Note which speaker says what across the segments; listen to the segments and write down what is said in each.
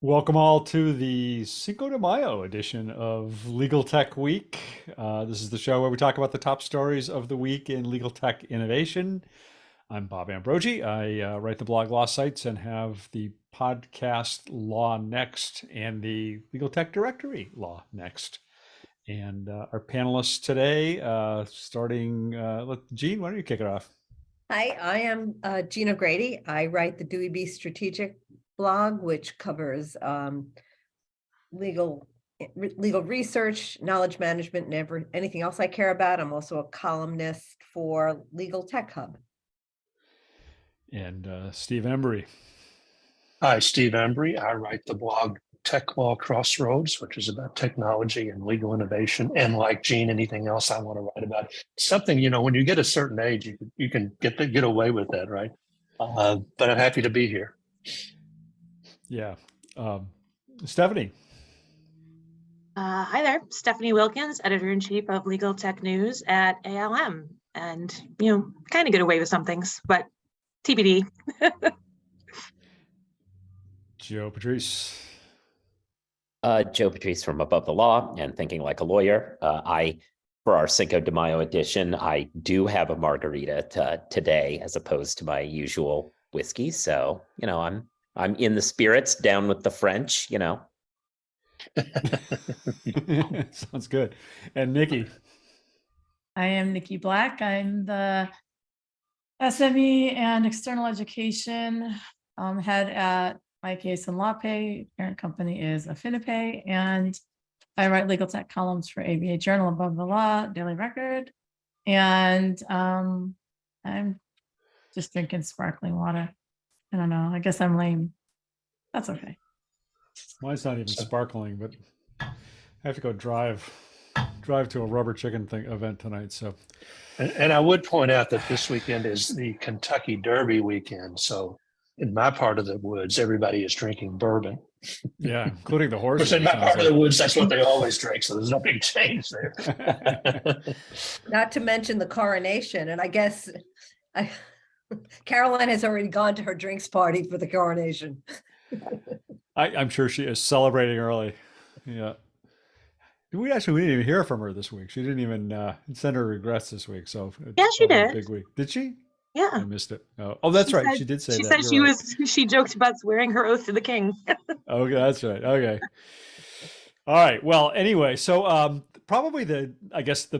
Speaker 1: Welcome all to the Cinco de Mayo edition of Legal Tech Week. This is the show where we talk about the top stories of the week in legal tech innovation. I'm Bob Ambrogi. I write the blog Law Sites and have the podcast Law Next and the Legal Tech Directory Law Next. And our panelists today, Gene, why don't you kick it off?
Speaker 2: Hi, I am Gina Grady. I write the Dewey B Strategic blog, which covers legal research, knowledge management, and anything else I care about. I'm also a columnist for Legal Tech Hub.
Speaker 1: And Steve Embry.
Speaker 3: Hi, Steve Embry. I write the blog Tech Law Crossroads, which is about technology and legal innovation. And like Gene, anything else I want to write about. Something, when you get a certain age, you can get away with that, right? But I'm happy to be here.
Speaker 1: Yeah. Stephanie.
Speaker 4: Hi there, Stephanie Wilkins, editor-in-chief of Legal Tech News at AALL. And, kind of get away with some things, but TBD.
Speaker 1: Joe Patrice.
Speaker 5: Joe Patrice from Above the Law and Thinking Like a Lawyer. For our Cinco de Mayo edition, I do have a margarita today as opposed to my usual whiskey. So, I'm in the spirits, down with the French,
Speaker 1: Sounds good. And Niki.
Speaker 6: I am Niki Black. I'm the SME and external education head at My Case and LawPay. Parent company is Affinipay, and I write legal tech columns for ABA Journal, Above the Law, Daily Record, and I'm just drinking sparkling water. I don't know. I guess I'm lame. That's okay.
Speaker 1: Mine's not even sparkling, but I have to go drive to a rubber chicken event tonight. So,
Speaker 3: and I would point out that this weekend is the Kentucky Derby weekend. So in my part of the woods, everybody is drinking bourbon.
Speaker 1: Yeah, including the horses.
Speaker 3: In my part of the woods, that's what they always drink. So there's no big change there.
Speaker 2: Not to mention the coronation. And I guess Caroline has already gone to her drinks party for the coronation.
Speaker 1: I'm sure she is celebrating early. Yeah. We didn't even hear from her this week. She didn't even send her regrets this week. So
Speaker 4: yeah, she did.
Speaker 1: Big week. Did she?
Speaker 4: Yeah.
Speaker 1: I missed it. Oh, that's right. She did say that.
Speaker 4: She said she joked about swearing her oath to the king.
Speaker 1: Okay, that's right. Okay. All right. Well, anyway, so probably the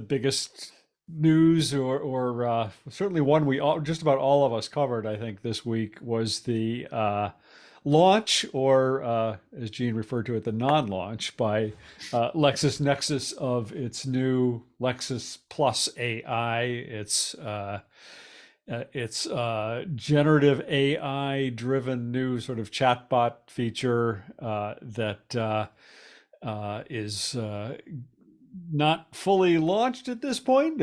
Speaker 1: biggest news or certainly one just about all of us covered, I think, this week was the launch, or as Gene referred to it, the non-launch by LexisNexis of its new Lexis Plus AI. It's generative AI driven new sort of chatbot feature that is not fully launched at this point,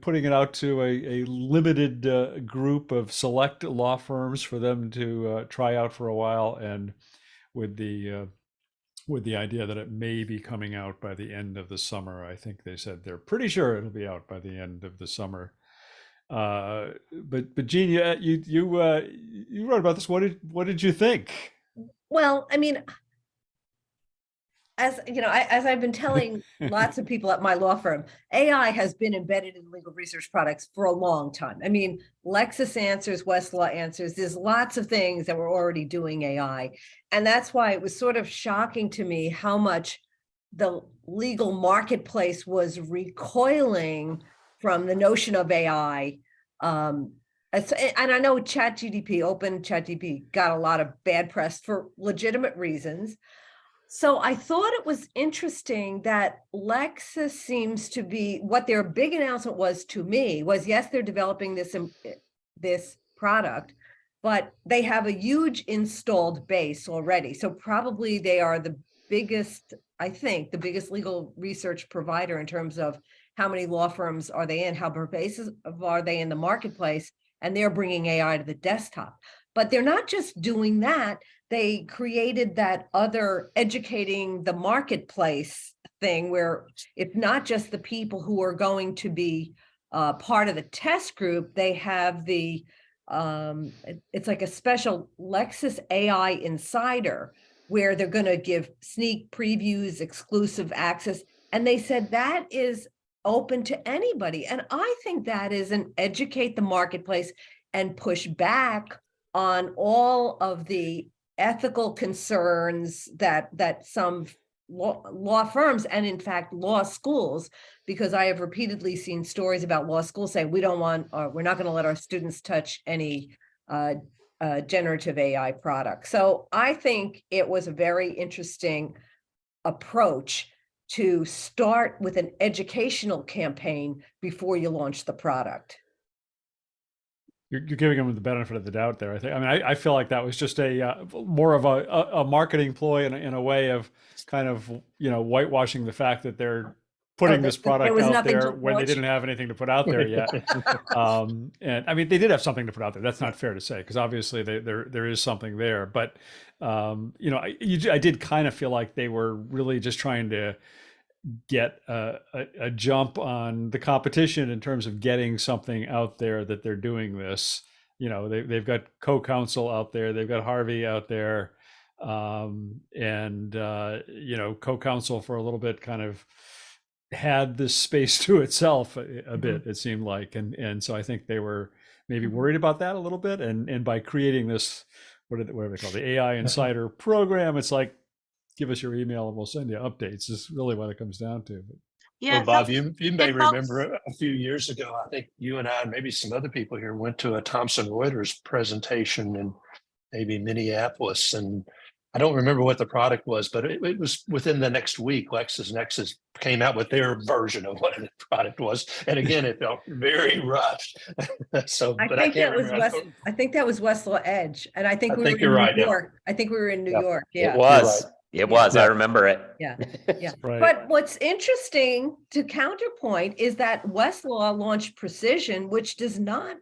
Speaker 1: putting it out to a limited group of select law firms for them to try out for a while, and with the idea that it may be coming out by the end of the summer. I think they said they're pretty sure it'll be out by the end of the summer. But Gene, you wrote about this. What did you think?
Speaker 2: Well, I mean, as I've been telling lots of people at my law firm, AI has been embedded in legal research products for a long time. I mean, Lexis Answers, Westlaw Answers, there's lots of things that we're already doing AI. And that's why it was sort of shocking to me how much the legal marketplace was recoiling from the notion of AI. And I know open ChatGPT got a lot of bad press for legitimate reasons. So I thought it was interesting that Lexis seems to be, what their big announcement was to me was, yes, they're developing this product, but they have a huge installed base already. So probably they are the biggest legal research provider in terms of how many law firms are they in, how pervasive are they in the marketplace, and they're bringing AI to the desktop. But they're not just doing that. They created that other educating the marketplace thing where it's not just the people who are going to be part of the test group. They have it's like a special Lexis AI insider where they're going to give sneak previews, exclusive access. And they said that is open to anybody. And I think that is an educate the marketplace and push back on all of the ethical concerns that some law firms and in fact law schools, because I have repeatedly seen stories about law schools saying we don't want, or we're not going to let our students touch any generative AI products. So I think it was a very interesting approach to start with an educational campaign before you launch the product.
Speaker 1: You're giving them the benefit of the doubt there. I think. I mean, I feel like that was just a more of a marketing ploy in a way of kind of whitewashing the fact that they're putting this product out there when they didn't have anything to put out there yet. And I mean, they did have something to put out there. That's not fair to say, because obviously there is something there. But I did kind of feel like they were really just trying to get a jump on the competition in terms of getting something out there that they're doing this. They've got co-counsel out there, they've got Harvey out there, and co-counsel for a little bit kind of had this space to itself a bit, it seemed like, and so I think they were maybe worried about that a little bit, and by creating this, what are they called, the AI Insider program, it's like, give us your email and we'll send you updates, is really what it comes down to. But
Speaker 4: Yeah,
Speaker 3: well, Bob, you may remember a few years ago, I think you and I, and maybe some other people here, went to a Thomson Reuters presentation in maybe Minneapolis, and I don't remember what the product was, but it was within the next week, LexisNexis came out with their version of what the product was. And again, it felt very rushed. So,
Speaker 2: I
Speaker 3: but
Speaker 2: think
Speaker 3: I can't remember.
Speaker 2: I think that was Westlaw Edge. And I think we were in
Speaker 3: you're right,
Speaker 2: New York. I think we were in New York. Yeah.
Speaker 5: It was.
Speaker 3: Right.
Speaker 5: It was.
Speaker 3: Yeah.
Speaker 5: I remember it.
Speaker 2: Yeah. Yeah.
Speaker 1: Right.
Speaker 2: But what's interesting to counterpoint is that Westlaw launched Precision, which does not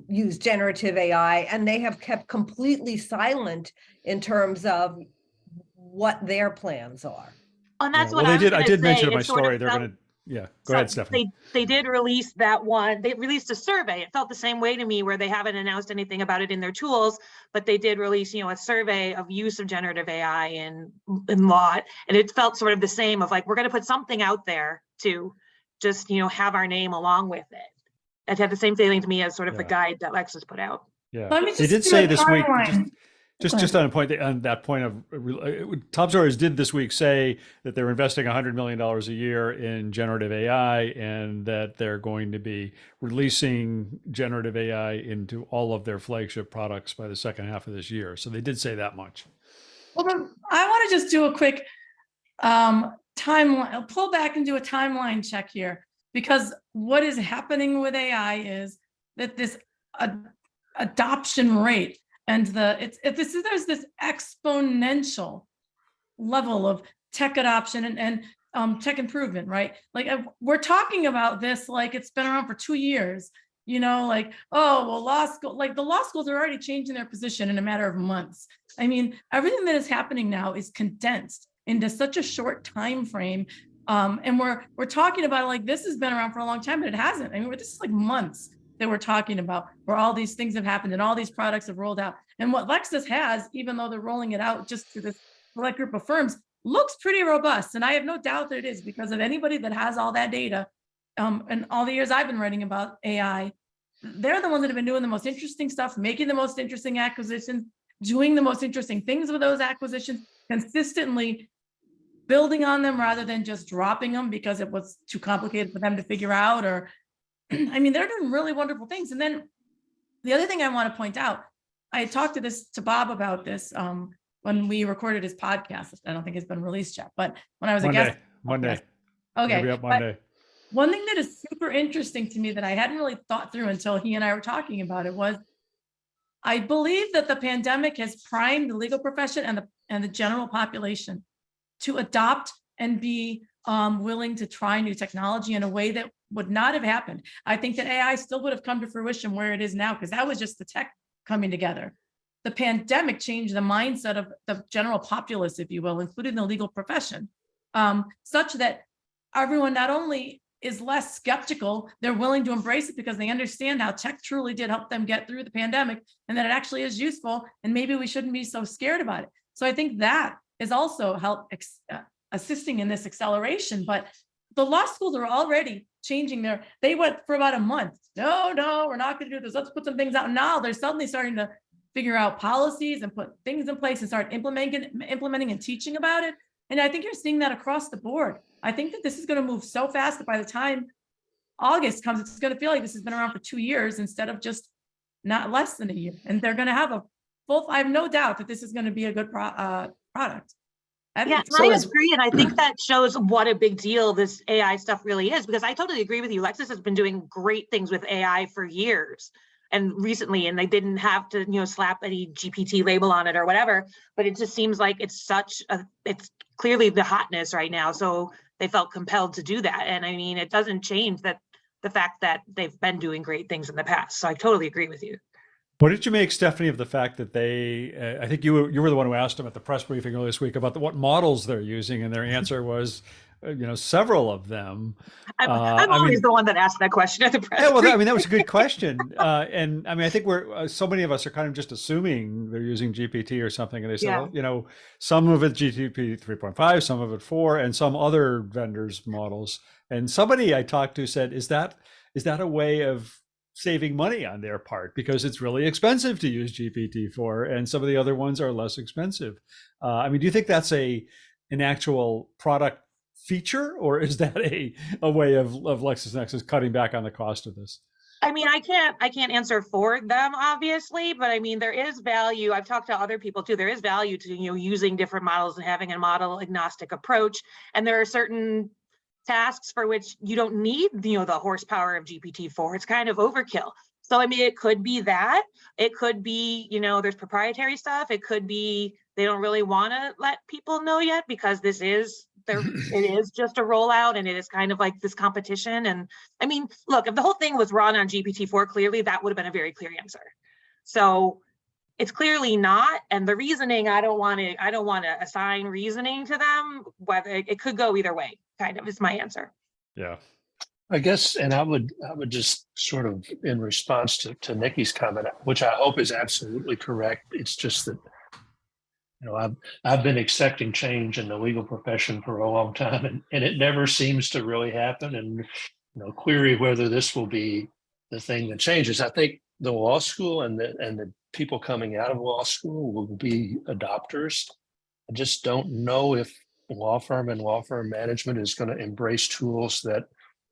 Speaker 2: use generative AI, and they have kept completely silent in terms of what their plans are.
Speaker 4: And that's
Speaker 1: well,
Speaker 4: what
Speaker 1: they did. I
Speaker 4: gonna
Speaker 1: did
Speaker 4: say.
Speaker 1: mention in
Speaker 4: It
Speaker 1: my
Speaker 4: sort of
Speaker 1: story. They're
Speaker 4: felt-
Speaker 1: going to. Yeah, go ahead, Stephanie.
Speaker 4: They did release that one. They released a survey. It felt the same way to me, where they haven't announced anything about it in their tools, but they did release, a survey of use of generative AI in law, and it felt sort of the same of like, we're going to put something out there to just have our name along with it. It had the same feeling to me as sort of the guide that Lexis put out.
Speaker 1: Yeah,
Speaker 6: Let me
Speaker 1: they
Speaker 6: just
Speaker 1: did
Speaker 6: do
Speaker 1: say
Speaker 6: a
Speaker 1: this week.
Speaker 6: timeline.
Speaker 1: Just on that point of Thomson Reuters did this week say that they're investing $100 million a year in generative AI, and that they're going to be releasing generative AI into all of their flagship products by the second half of this year. So they did say that much.
Speaker 6: Well, then I want to just do a quick timeline, pull back and do a timeline check here, because what is happening with AI is that this adoption rate and there's this exponential level of tech adoption and tech improvement, right? Like we're talking about this like it's been around for 2 years, like, oh, well, law school, like the law schools are already changing their position in a matter of months. I mean, everything that is happening now is condensed into such a short time frame. And we're talking about like, this has been around for a long time, but it hasn't. I mean, this is like months that we're talking about, where all these things have happened and all these products have rolled out. And what Lexis has, even though they're rolling it out just to this select group of firms, looks pretty robust. And I have no doubt that it is, because of anybody that has all that data. And all the years I've been writing about AI, they're the ones that have been doing the most interesting stuff, making the most interesting acquisitions, doing the most interesting things with those acquisitions, consistently building on them rather than just dropping them because it was too complicated for them to figure out, or I mean, they're doing really wonderful things. And then the other thing I want to point out, I talked to Bob about this when we recorded his podcast. I don't think it's been released yet, but when I was a guest.
Speaker 1: Monday.
Speaker 6: Okay.
Speaker 1: Maybe up Monday.
Speaker 6: One thing that is super interesting to me that I hadn't really thought through until he and I were talking about it was, I believe that the pandemic has primed the legal profession and the general population to adopt and be willing to try new technology in a way that would not have happened. I think that AI still would have come to fruition where it is now, because that was just the tech coming together. The pandemic changed the mindset of the general populace, if you will, including the legal profession, such that everyone not only is less skeptical, they're willing to embrace it because they understand how tech truly did help them get through the pandemic, and that it actually is useful, and maybe we shouldn't be so scared about it. So I think that is also assisting in this acceleration. But the law schools are already changing they went for about a month. No, we're not going to do this. Let's put some things out. Now they're suddenly starting to figure out policies and put things in place and start implementing and teaching about it. And I think you're seeing that across the board. I think that this is going to move so fast that by the time August comes, it's going to feel like this has been around for 2 years instead of just not less than a year. And they're going to have I have no doubt that this is going to be a good product.
Speaker 4: Yeah, I agree. And I think that shows what a big deal this AI stuff really is, because I totally agree with you. Lexis has been doing great things with AI for years and recently, and they didn't have to, slap any GPT label on it or whatever, but it just seems like it's clearly the hotness right now. So they felt compelled to do that. And I mean, it doesn't change the fact that they've been doing great things in the past. So I totally agree with you.
Speaker 1: What did you make, Stephanie, of the fact that I think you were the one who asked them at the press briefing earlier this week about what models they're using, and their answer was, several of them.
Speaker 4: I'm always the one that asked that question at the press briefing.
Speaker 1: Well, that was a good question. And I mean, I think so many of us are kind of just assuming they're using GPT or something. And they say, well, some of it GPT 3.5, some of it 4, and some other vendors' models. And somebody I talked to said, is that a way of saving money on their part, because it's really expensive to use GPT-4 and some of the other ones are less expensive? I mean, do you think that's an actual product feature, or is that a way of LexisNexis cutting back on the cost of this?
Speaker 4: I mean, I can't answer for them, obviously, but I mean, there is value. I've talked to other people too. There is value to, using different models and having a model agnostic approach. And there are certain tasks for which you don't need, the horsepower of GPT-4. It's kind of overkill. So, I mean, it could be that. It could be, there's proprietary stuff. It could be they don't really want to let people know yet because it is just a rollout and it is kind of like this competition. And I mean, look, if the whole thing was run on GPT-4, clearly that would have been a very clear answer. So it's clearly not. And the reasoning, I don't want to assign reasoning to them, whether it could go either way, kind of is my answer.
Speaker 1: Yeah.
Speaker 3: I guess, and I would just sort of, in response to Niki's comment, which I hope is absolutely correct. It's just that, I've been accepting change in the legal profession for a long time, and it never seems to really happen. And query whether this will be the thing that changes. I think the law school and the people coming out of law school will be adopters. I just don't know if law firm and law firm management is going to embrace tools that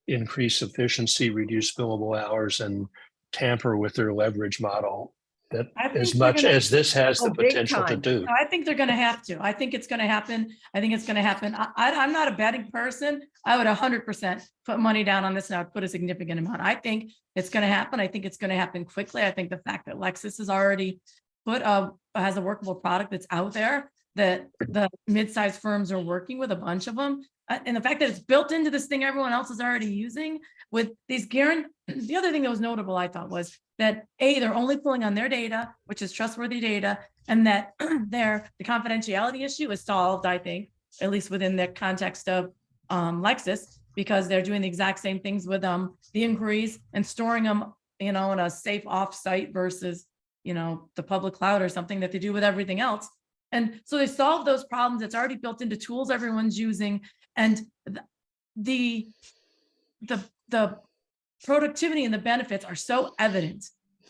Speaker 3: increase efficiency, reduce billable hours, and tamper with their leverage model that as much as this has the potential to do.
Speaker 6: I think they're going to have to. I think it's going to happen. I'm not a betting person. I would 100% put money down on this, and I would put a significant amount. I think it's going to happen. I think it's going to happen quickly. I think the fact that Lexis has already has a workable product that's out there, that the mid-sized firms are working with, a bunch of them, and the fact that it's built into this thing everyone else is already using with these the other thing that was notable, I thought, was that they're only pulling on their data, which is trustworthy data, and that the confidentiality issue is solved, I think, at least within the context of Lexis, because they're doing the exact same things with the inquiries and storing them, in a safe offsite versus, the public cloud or something that they do with everything else. And so they solve those problems. It's already built into tools everyone's using, and the productivity and the benefits are so evident,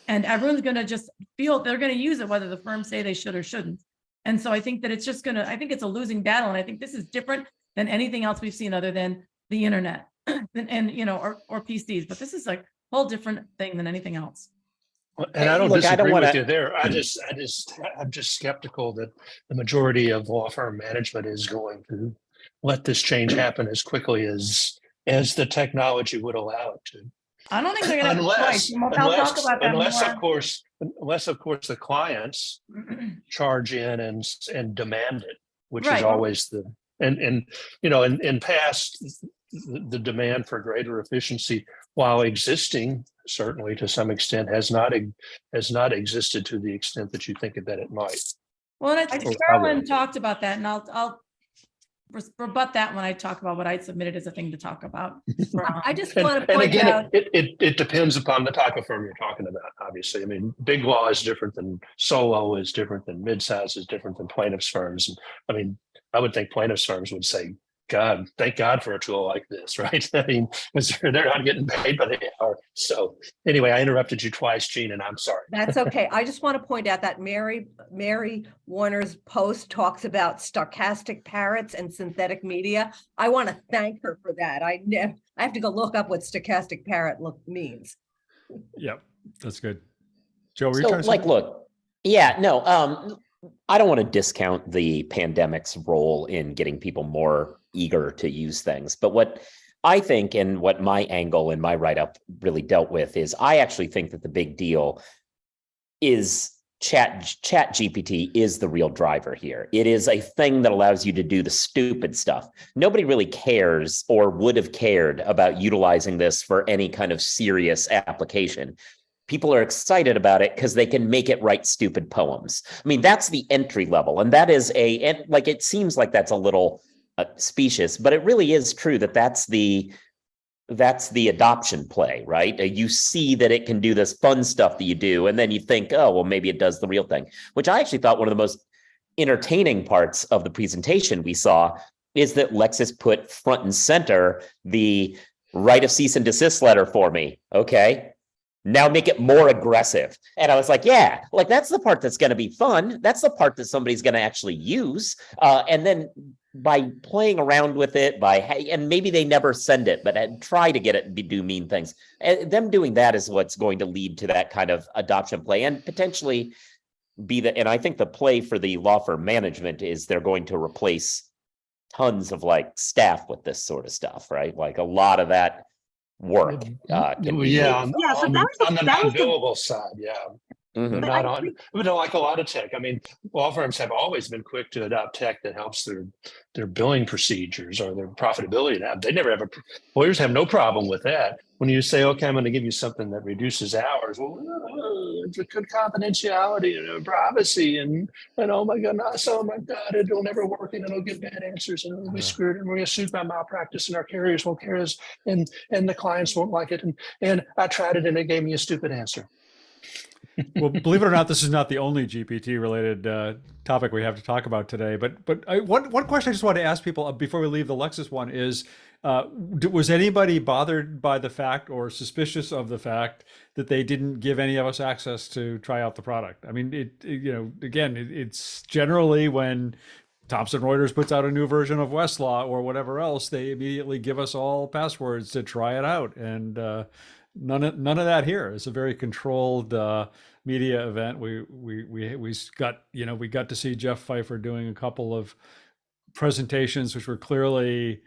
Speaker 6: and everyone's going to just feel they're going to use it, whether the firms say they should or shouldn't. And so I think that I think it's a losing battle. And I think this is different than anything else we've seen other than the internet and or PCs, but this is like a whole different thing than anything else.
Speaker 3: And I don't disagree with you there. I'm just skeptical that the majority of law firm management is going to let this change happen as quickly as the technology would allow it to.
Speaker 6: I don't think they're going to
Speaker 3: unless of course the clients charge in and demand it, which is always in past, the demand for greater efficiency, while existing certainly to some extent, has not existed to the extent that you think that it might.
Speaker 6: Well, and I think Carolyn talked about that, and I'll rebut that when I talk about what I submitted as a thing to talk about.
Speaker 2: I just
Speaker 3: And,
Speaker 2: want to
Speaker 3: and
Speaker 2: point
Speaker 3: again,
Speaker 2: out,
Speaker 3: it depends upon the type of firm you're talking about, obviously. I mean, big law is different than solo, is different than mid-size, is different than plaintiffs firms. And I mean, I would think plaintiffs firms would say, God, thank God for a tool like this, right? I mean, because they're not getting paid by the hour. So anyway, I interrupted you twice, Gene, and I'm sorry.
Speaker 2: that's okay. I just want to point out that Mary Warner's post talks about stochastic parrots and synthetic media. I want to thank her for that. I have to go look up what stochastic parrot means.
Speaker 1: Yep, that's good. Joe, were you
Speaker 5: So,
Speaker 1: trying to
Speaker 5: like,
Speaker 1: say?
Speaker 5: look, yeah, no, I don't want to discount the pandemic's role in getting people more eager to use things. But what I think, and what my angle in my write-up really dealt with, is I actually think that the big deal is ChatGPT is the real driver here. It is a thing that allows you to do the stupid stuff. Nobody really cares or would have cared about utilizing this for any kind of serious application. People are excited about it because they can make it write stupid poems. I mean, that's the entry level. And that is and like, it seems like that's a little specious, but it really is true that that's the adoption play, right? You see that it can do this fun stuff that you do, and then you think, oh, well, maybe it does the real thing, which I actually thought one of the most entertaining parts of the presentation we saw is that Lexis put front and center the write a cease and desist letter for me. Okay. Now make it more aggressive. And I was like, yeah, like that's the part that's going to be fun. That's the part that somebody's going to actually use. And then by playing around with it, and maybe they never send it, but try to get it to do mean things. And them doing that is what's going to lead to that kind of adoption play and potentially and I think the play for the law firm management is they're going to replace tons of like staff with this sort of stuff, right? Like a lot of that work can be
Speaker 3: Yeah,
Speaker 5: moved.
Speaker 4: Yeah, so
Speaker 3: on
Speaker 4: that was
Speaker 3: the
Speaker 4: that was the
Speaker 3: non-billable side, yeah.
Speaker 5: Mhm.
Speaker 3: But
Speaker 2: But
Speaker 3: not
Speaker 2: I
Speaker 3: on, but like a lot of tech. I mean, law firms have always been quick to adopt tech that helps their billing procedures or their profitability. They never have lawyers have no problem with that. When you say, okay, I'm going to give you something that reduces hours, well, it's a good confidentiality and privacy and oh my goodness, oh my God, it'll never work and it'll get bad answers and it'll be screwed and we're going to sue by malpractice and our carriers won't care us and the clients won't like it and I tried it and it gave me a stupid answer.
Speaker 1: Well, believe it or not, this is not the only GPT-related topic we have to talk about today. But one question I just want to ask people before we leave the Lexis one is, was anybody bothered by the fact or suspicious of the fact that they didn't give any of us access to try out the product? I mean, it's generally when Thomson Reuters puts out a new version of Westlaw or whatever else, they immediately give us all passwords to try it out. And none of that here. It's a very controlled media event. We got to see Jeff Pfeiffer doing a couple of presentations, which were clearly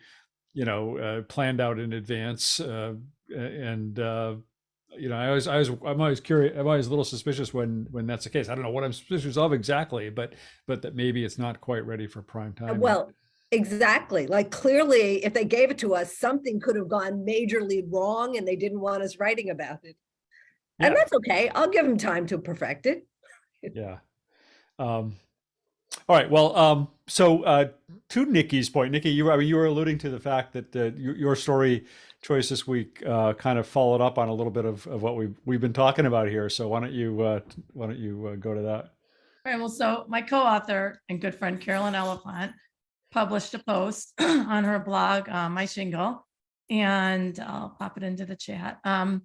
Speaker 1: planned out in advance. I'm always curious. I'm always a little suspicious when that's the case. I don't know what I'm suspicious of exactly, but that maybe it's not quite ready for prime time.
Speaker 2: well, exactly. Like clearly, if they gave it to us, something could have gone majorly wrong and they didn't want us writing about it. And
Speaker 1: Yeah.
Speaker 2: that's okay. I'll give them time to perfect it.
Speaker 1: Yeah. All right. Well, so to Niki's point, Niki, you were alluding to the fact that your story choice this week kind of followed up on a little bit of what we've been talking about here. So why don't you go to that?
Speaker 6: All right. Well, so my co-author and good friend Carolyn Elephant published a post on her blog, My Shingle, and I'll pop it into the chat. And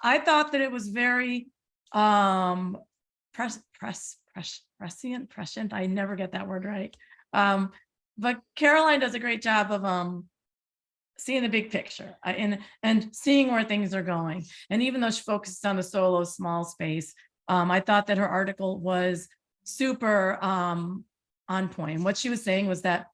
Speaker 6: I thought that it was very prescient. I never get that word right. But Caroline does a great job of seeing the big picture and seeing where things are going. And even though she focuses on the solo small space, I thought that her article was super on point. And what she was saying was that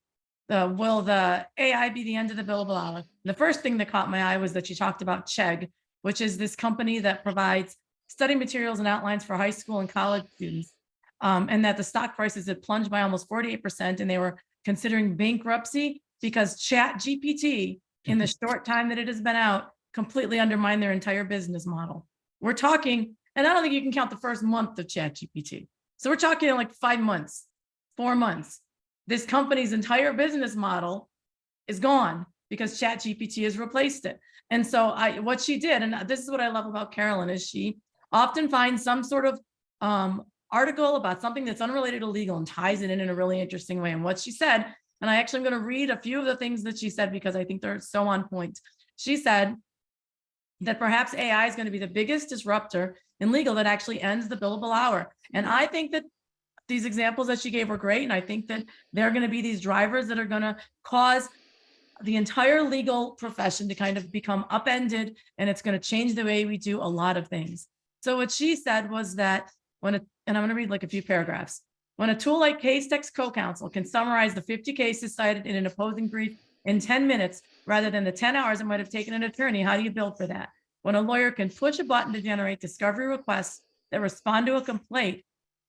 Speaker 6: will the AI be the end of the billable hour? The first thing that caught my eye was that she talked about Chegg, which is this company that provides study materials and outlines for high school and college students, and that the stock prices had plunged by almost 48%, and they were considering bankruptcy because ChatGPT, in the short time that it has been out, completely undermined their entire business model. We're talking, and I don't think you can count the first month of ChatGPT. So we're talking like 5 months, 4 months. this company's entire business model is gone because ChatGPT has replaced it. And so what she did, and this is what I love about Carolyn, is she often finds some sort of article about something that's unrelated to legal and ties it in a really interesting way. And what she said, and I actually am going to read a few of the things that she said because I think they're so on point. She said that perhaps AI is going to be the biggest disruptor in legal that actually ends the billable hour. And I think that these examples that she gave were great. And I think that they're going to be these drivers that are going to cause the entire legal profession to kind of become upended, and it's going to change the way we do a lot of things. So what she said was that and I'm going to read like a few paragraphs. When a tool like Casetext Co-Counsel can summarize the 50 cases cited in an opposing brief in 10 minutes, rather than the 10 hours it might have taken an attorney, how do you build for that? When a lawyer can push a button to generate discovery requests that respond to a complaint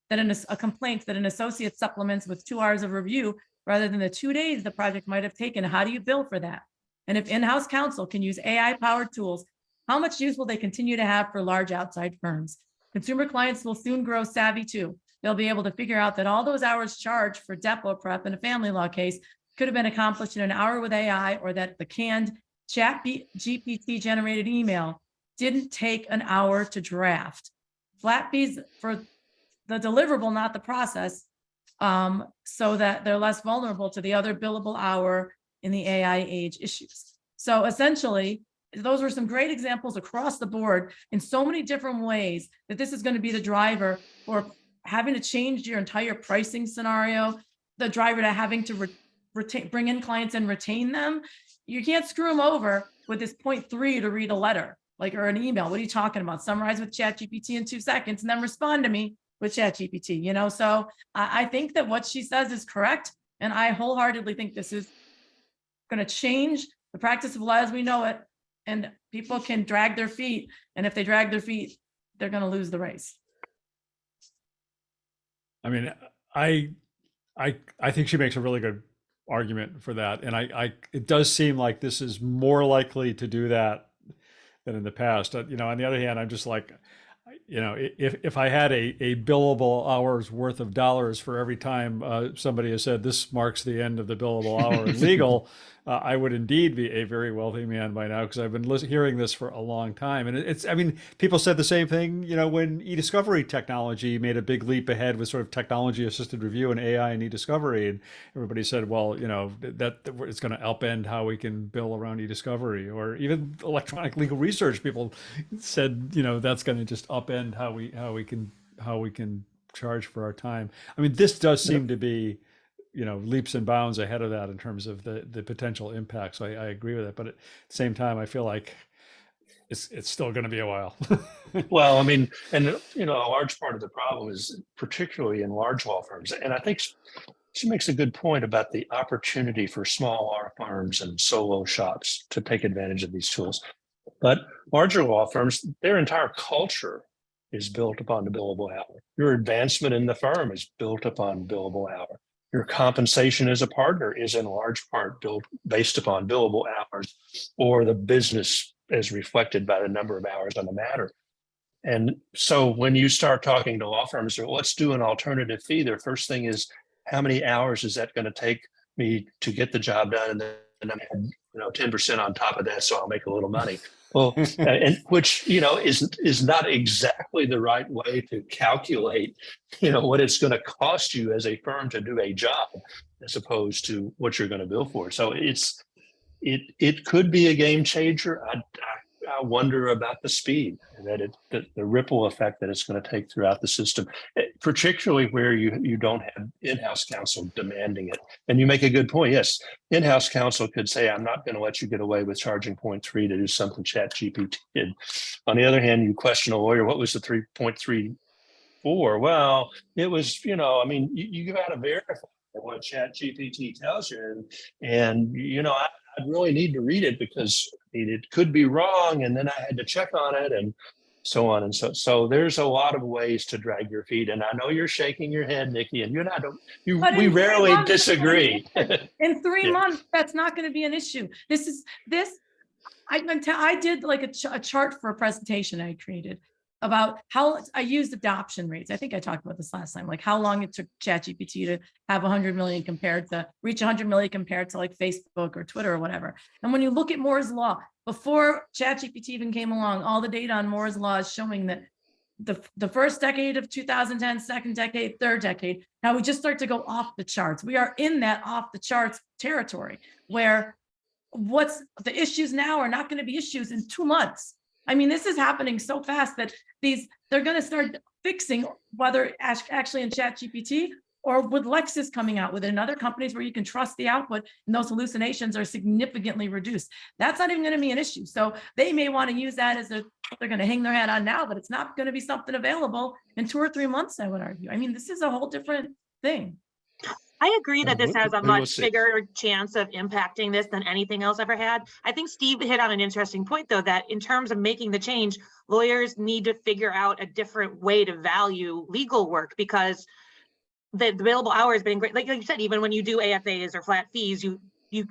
Speaker 6: that an associate supplements with 2 hours of review, rather than the 2 days the project might have taken, how do you bill for that? And if in-house counsel can use AI-powered tools, how much use will they continue to have for large outside firms? Consumer clients will soon grow savvy too. They'll be able to figure out that all those hours charged for depot prep in a family law case could have been accomplished in an hour with AI, or that the canned ChatGPT generated email didn't take an hour to draft. Flat fees for the deliverable, not the process, so that they're less vulnerable to the other billable hour in the AI age issues. So essentially, those were some great examples across the board in so many different ways that this is going to be the driver for having to change your entire pricing scenario, the driver to having to bring in clients and retain them. You can't screw them over with this 0.3 to read a letter, or an email. What are you talking about? Summarize with ChatGPT in 2 seconds and then respond to me with ChatGPT, So I think that what she says is correct. And I wholeheartedly think this is going to change the practice of law as we know it. And people can drag their feet. And if they drag their feet, they're going to lose the race.
Speaker 1: I mean, I think she makes a really good argument for that. And it does seem like this is more likely to do that than in the past. On the other hand, I'm just like, if I had a billable hours worth of dollars for every time somebody has said this marks the end of the billable hour in legal, I would indeed be a very wealthy man by now, because I've been hearing this for a long time. And people said the same thing, when e-discovery technology made a big leap ahead with sort of technology assisted review and AI and e-discovery. And everybody said, well, that it's going to upend how we can bill around e-discovery, or even electronic legal research. People said, that's going to just upend how we can charge for our time. I mean, this does seem to be, leaps and bounds ahead of that in terms of the potential impact. So I agree with it, but at the same time, I feel like it's still going to be a while.
Speaker 3: Well, I mean, and a large part of the problem is particularly in large law firms. And I think she makes a good point about the opportunity for small law firms and solo shops to take advantage of these tools. But larger law firms, their entire culture is built upon the billable hour. Your advancement in the firm is built upon billable hour. Your compensation as a partner is in large part based upon billable hours, or the business as reflected by the number of hours on the matter. And so when you start talking to law firms, let's do an alternative fee, their first thing is, how many hours is that going to take me to get the job done? And then I'm 10% on top of that, so I'll make a little money. Well, and which, is not exactly the right way to calculate, what it's going to cost you as a firm to do a job, as opposed to what you're going to bill for. So it could be a game changer. I wonder about the speed, that the ripple effect that it's going to take throughout the system, particularly where you don't have in-house counsel demanding it. And you make a good point. Yes, in-house counsel could say, I'm not going to let you get away with charging 0.3 to do something ChatGPT did. On the other hand, you question a lawyer, what was the 3.34? Well, it was, you got to verify what ChatGPT tells you. And I'd really need to read it, because it could be wrong, and then I had to check on it, and so on and so there's a lot of ways to drag your feet. And I know you're shaking your head, Niki, and we rarely disagree.
Speaker 6: In 3 months, that's not going to be an issue. I did like a chart for a presentation I created about how I used adoption rates. I think I talked about this last time, like how long it took ChatGPT to have 100 million compared to reach 100 million compared to like Facebook or Twitter or whatever. And when you look at Moore's law, before ChatGPT even came along, all the data on Moore's law is showing that the first decade of 2010, second decade, third decade, now we just start to go off the charts. We are in that off the charts territory where what's the issues now are not going to be issues in 2 months. I mean, this is happening so fast that they're going to start fixing, whether actually in ChatGPT or with Lexis coming out with it, and other companies where you can trust the output and those hallucinations are significantly reduced. That's not even going to be an issue. So they may want to use that as they're going to hang their hat on now, but it's not going to be something available in 2 or 3 months, I would argue. I mean, this is a whole different thing.
Speaker 4: I agree that this has a
Speaker 3: we will
Speaker 4: much
Speaker 3: see.
Speaker 4: bigger chance of impacting this than anything else ever had. I think Steve hit on an interesting point, though, that in terms of making the change, lawyers need to figure out a different way to value legal work, because the billable hour has been great. Like you said, even when you do AFAs or flat fees, you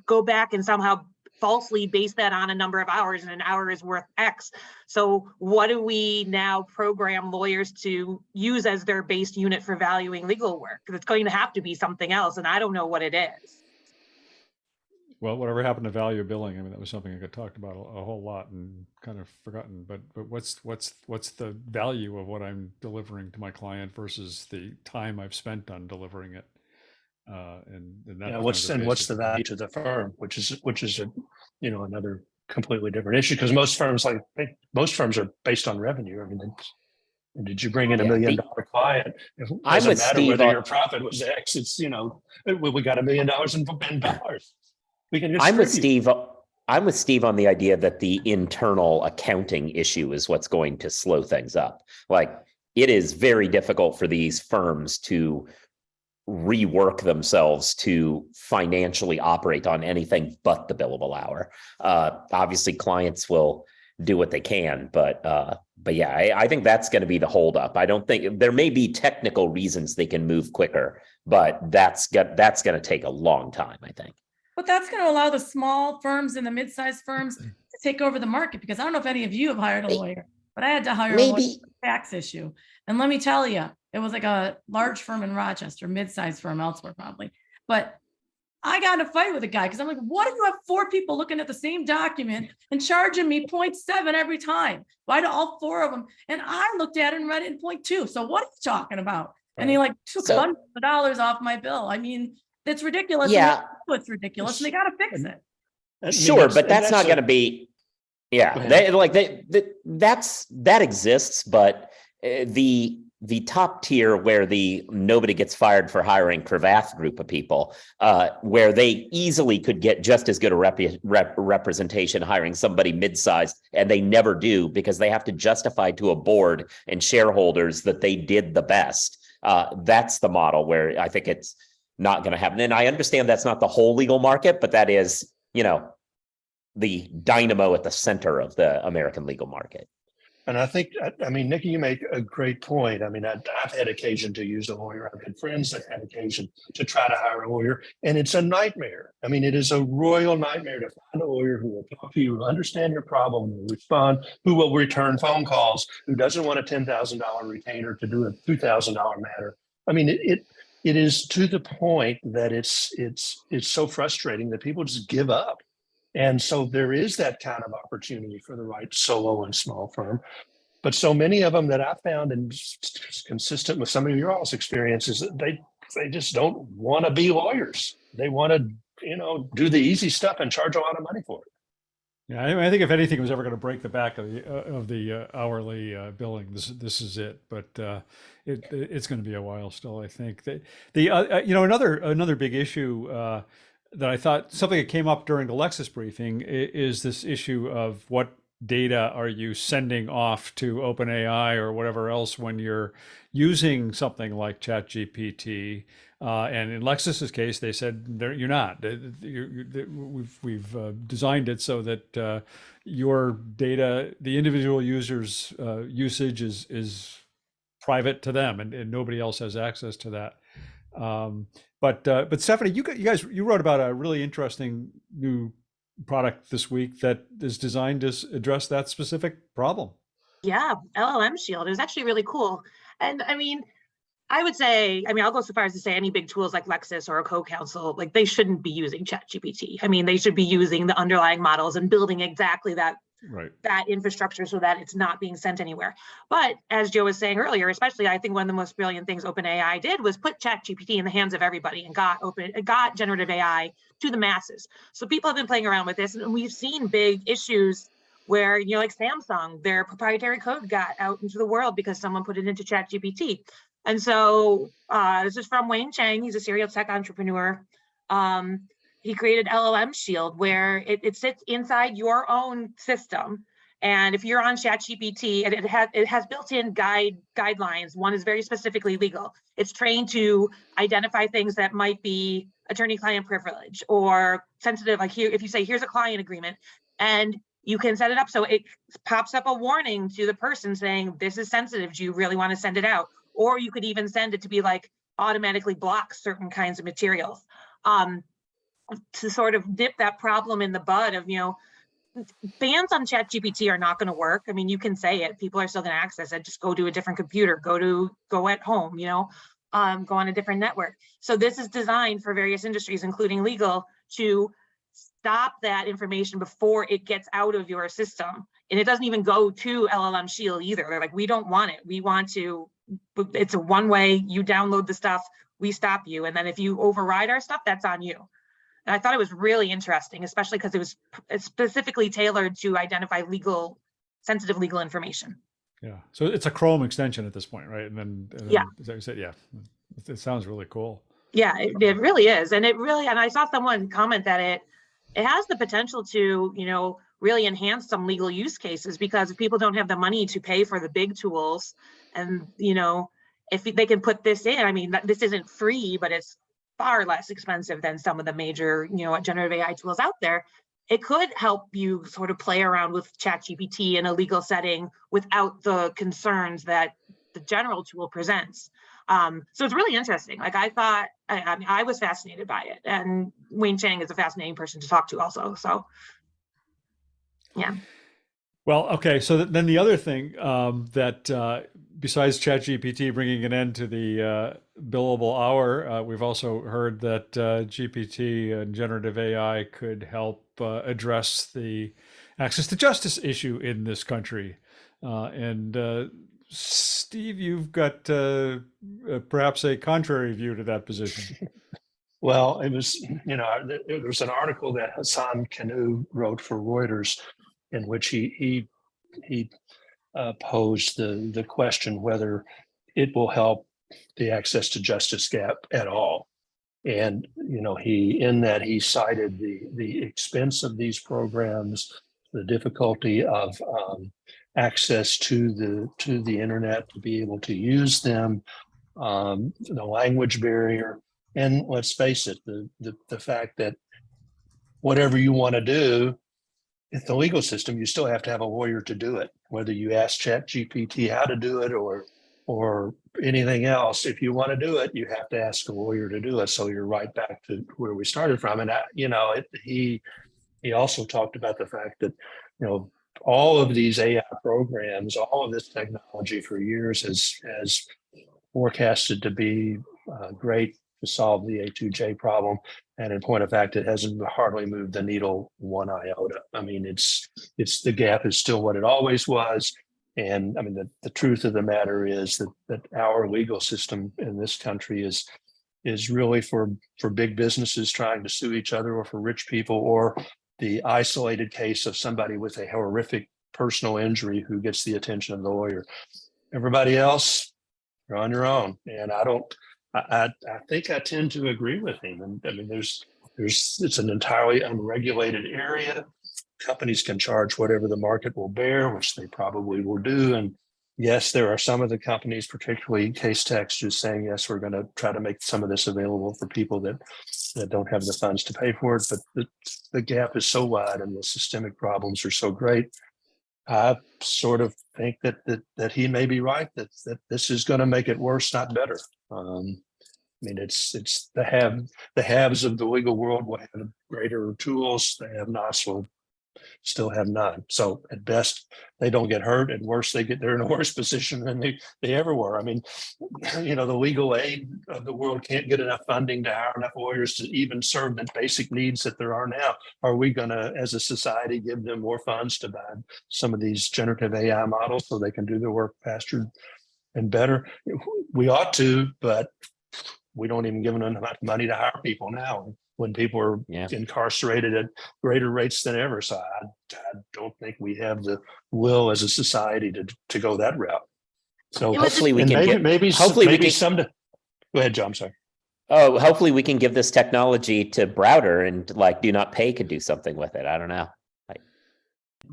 Speaker 4: go back and somehow falsely base that on a number of hours, and an hour is worth X. So what do we now program lawyers to use as their base unit for valuing legal work? Because it's going to have to be something else, and I don't know what it is.
Speaker 1: Well, whatever happened to value billing? I mean, that was something I got talked about a whole lot and kind of forgotten. But what's the value of what I'm delivering to my client versus the time I've spent on delivering it? And that
Speaker 3: Yeah, what's the value to the firm, which is a, another completely different issue, because most firms are based on revenue. I mean, did you bring in $1 million client? It doesn't matter whether your profit was X. It's we got $1 million in dollars. We can
Speaker 5: I'm with Steve on the idea that the internal accounting issue is what's going to slow things up. Like, it is very difficult for these firms to rework themselves to financially operate on anything but the billable hour. Obviously, clients will do what they can, but yeah, I think that's going to be the holdup. I don't think there may be technical reasons they can move quicker, but that's going to take a long time, I think.
Speaker 6: But that's going to allow the small firms and the mid-sized firms to take over the market, because I don't know if any of you have hired a lawyer, but I had to hire a lawyer for a tax issue. And let me tell you, it was like a large firm in Rochester, mid-sized firm elsewhere probably. But I got in a fight with a guy because I'm like, what if you have 4 people looking at the same document and charging me 0.7 every time? Why do all 4 of them? And I looked at it and read it in 0.2. So what are you talking about? And he took hundreds of dollars off my bill. I mean, it's ridiculous.
Speaker 5: Yeah,
Speaker 6: it's ridiculous, and they got to fix it.
Speaker 5: Sure, but that's not going to be. Yeah, that exists, but the top tier, where the nobody gets fired for hiring Cravath group of people, where they easily could get just as good a representation hiring somebody mid-sized, and they never do, because they have to justify to a board and shareholders that they did the best. That's the model where I think it's not going to happen. And I understand that's not the whole legal market, but that is, the dynamo at the center of the American legal market.
Speaker 3: And I think, Niki, you make a great point. I mean, I've had occasion to use a lawyer. I've had friends that had occasion to try to hire a lawyer, and it's a nightmare. I mean, it is a royal nightmare to find a lawyer who will talk to you, who will understand your problem, who will respond, who will return phone calls, who doesn't want a $10,000 retainer to do a $2,000 matter. I mean, it is to the point that it's so frustrating that people just give up. And so there is that kind of opportunity for the right solo and small firm. But so many of them that I found, and consistent with some of your all's experiences, that they just don't want to be lawyers. They want to, do the easy stuff and charge a lot of money for it.
Speaker 1: Yeah, I think if anything was ever going to break the back of the hourly billing, this is it. But it's going to be a while still, I think. Another big issue that I thought, something that came up during the Lexis briefing, is this issue of what data are you sending off to OpenAI or whatever else when you're using something like ChatGPT. And in Lexis's case, they said you're not. We've designed it so that your data, the individual user's usage is private to them, and nobody else has access to that. But Stephanie, you wrote about a really interesting new product this week that is designed to address that specific problem.
Speaker 4: Yeah, LLM Shield is actually really cool. And I mean, I would say, I mean, I'll go so far as to say any big tools like Lexis or a co-counsel, like they shouldn't be using ChatGPT. I mean, they should be using the underlying models and building exactly that
Speaker 1: Right.
Speaker 4: that infrastructure so that it's not being sent anywhere. But as Joe was saying earlier, especially I think one of the most brilliant things OpenAI did was put ChatGPT in the hands of everybody and got generative AI to the masses. So people have been playing around with this, and we've seen big issues where, you know, like Samsung, their proprietary code got out into the world because someone put it into ChatGPT. And so this is from Wayne Chang. He's a serial tech entrepreneur. He created LLM Shield, where it sits inside your own system. And if you're on ChatGPT, and it has built-in guidelines. One is very specifically legal. It's trained to identify things that might be attorney-client privilege or sensitive. Like here, if you say, here's a client agreement, and you can set it up so it pops up a warning to the person saying, this is sensitive. Do you really want to send it out? Or you could even send it to be like automatically block certain kinds of materials. To sort of nip that problem in the bud of, you know, bans on ChatGPT are not going to work. I mean, you can say it, people are still going to access it. Just go to a different computer, go at home, you know, go on a different network. So this is designed for various industries, including legal, to stop that information before it gets out of your system. And it doesn't even go to LLM Shield either. They're like, we don't want it. We want to, it's a one way, you download the stuff, we stop you. And then if you override our stuff, that's on you. And I thought it was really interesting, especially because it was specifically tailored to identify sensitive legal information.
Speaker 1: Yeah. So it's a Chrome extension at this point, right? And then
Speaker 4: Yeah.
Speaker 1: as I said, yeah, it sounds really cool.
Speaker 4: Yeah, it really is. And I saw someone comment that it has the potential to, you know, really enhance some legal use cases, because if people don't have the money to pay for the big tools, and, you know, if they can put this in, I mean, this isn't free, but it's far less expensive than some of the major, you know, generative AI tools out there. It could help you sort of play around with ChatGPT in a legal setting without the concerns that the general tool presents. So it's really interesting. Like I was fascinated by it, and Wayne Chang is a fascinating person to talk to also. So yeah.
Speaker 1: Well, okay. So then the other thing that besides ChatGPT bringing an end to the billable hour, we've also heard that GPT and generative AI could help address the access to justice issue in this country. And Steve, you've got perhaps a contrary view to that position.
Speaker 3: Well, it was, you know, there was an article that Hassan Kanu wrote for Reuters, in which he posed the question whether it will help the access to justice gap at all. And, you know, he cited the expense of these programs, the difficulty of access to the internet to be able to use them, the language barrier, and let's face it, the fact that whatever you want to do in the legal system, you still have to have a lawyer to do it. Whether you ask ChatGPT how to do it or anything else, if you want to do it, you have to ask a lawyer to do it. So you're right back to where we started from. And he also talked about the fact that, you know, all of these AI programs, all of this technology for years has forecasted to be great to solve the A2J problem. And in point of fact, it hasn't hardly moved the needle one iota. I mean, it's the gap is still what it always was. And I mean, the truth of the matter is that our legal system in this country is really for big businesses trying to sue each other, or for rich people, or the isolated case of somebody with a horrific personal injury who gets the attention of the lawyer. Everybody else, you're on your own. And I think I tend to agree with him. And I mean, it's an entirely unregulated area. Companies can charge whatever the market will bear, which they probably will do. And yes, there are some of the companies, particularly Casetext, just saying, yes, we're going to try to make some of this available for people that don't have the funds to pay for it. But the gap is so wide and the systemic problems are so great. I sort of think that he may be right, that this is going to make it worse, not better. I mean, it's the haves of the legal world will have greater tools. The have-nots will still have none. So at best, they don't get hurt. At worst, they're in a worse position than they ever were. I mean, the legal aid of the world can't get enough funding to hire enough lawyers to even serve the basic needs that there are now. Are we going to, as a society, give them more funds to buy some of these generative AI models so they can do their work faster and better? We ought to, but we don't even give them enough money to hire people now when people are incarcerated at greater rates than ever. So I don't think we have the will as a society to go that route. So
Speaker 5: hopefully we can
Speaker 3: go ahead, John. I'm sorry.
Speaker 5: Oh, hopefully we can give this technology to Browder and like Do Not Pay could do something with it. I don't know.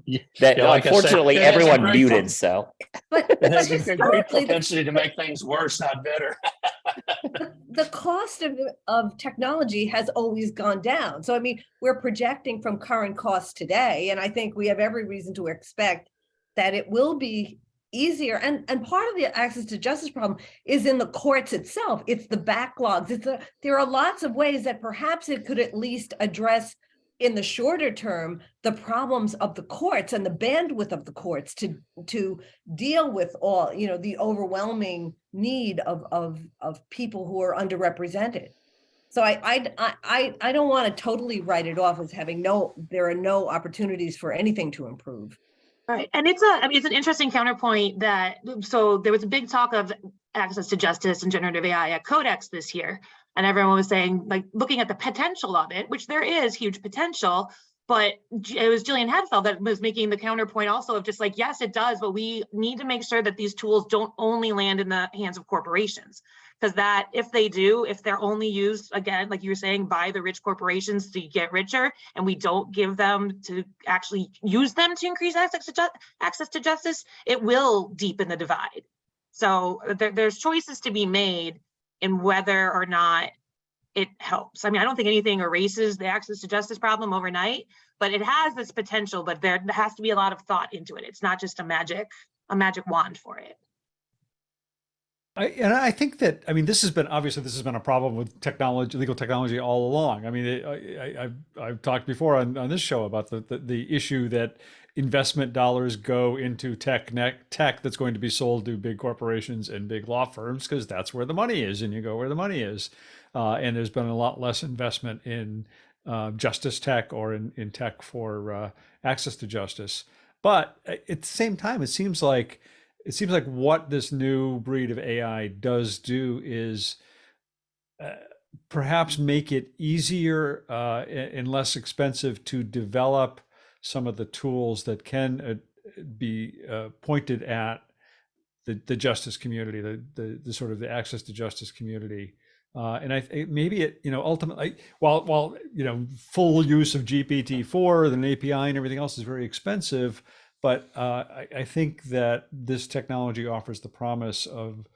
Speaker 5: Unfortunately, everyone muted. So,
Speaker 3: but it has a great propensity to make things worse, not better.
Speaker 2: The cost of technology has always gone down. So, I mean, we're projecting from current costs today, and I think we have every reason to expect that it will be easier. And part of the access to justice problem is in the courts itself. It's the backlogs. There are lots of ways that perhaps it could at least address in the shorter term the problems of the courts and the bandwidth of the courts to deal with all, the overwhelming need of people who are underrepresented. So I don't want to totally write it off as there are no opportunities for anything to improve.
Speaker 4: Right. And it's an interesting counterpoint so there was a big talk of access to justice and generative AI at Codex this year. And everyone was saying, like, looking at the potential of it, which there is huge potential, but it was Jillian Hadfield that was making the counterpoint also of just like, yes, it does, but we need to make sure that these tools don't only land in the hands of corporations. Because that if they're only used, again, like you were saying, by the rich corporations to get richer, and we don't give them to actually use them to increase access to justice, it will deepen the divide. So there's choices to be made in whether or not it helps. I mean, I don't think anything erases the access to justice problem overnight, but it has this potential, but there has to be a lot of thought into it. It's not just a magic wand for it.
Speaker 1: I think that, I mean, this has been a problem with legal technology all along. I mean, I've talked before on this show about the issue that investment dollars go into tech that's going to be sold to big corporations and big law firms because that's where the money is, and you go where the money is. And there's been a lot less investment in justice tech or in tech for access to justice. But at the same time, it seems like what this new breed of AI does do is perhaps make it easier and less expensive to develop some of the tools that can be pointed at the justice community, the sort of the access to justice community. And maybe it, ultimately, while full use of GPT-4, the API and everything else is very expensive, but I think that this technology offers the promise of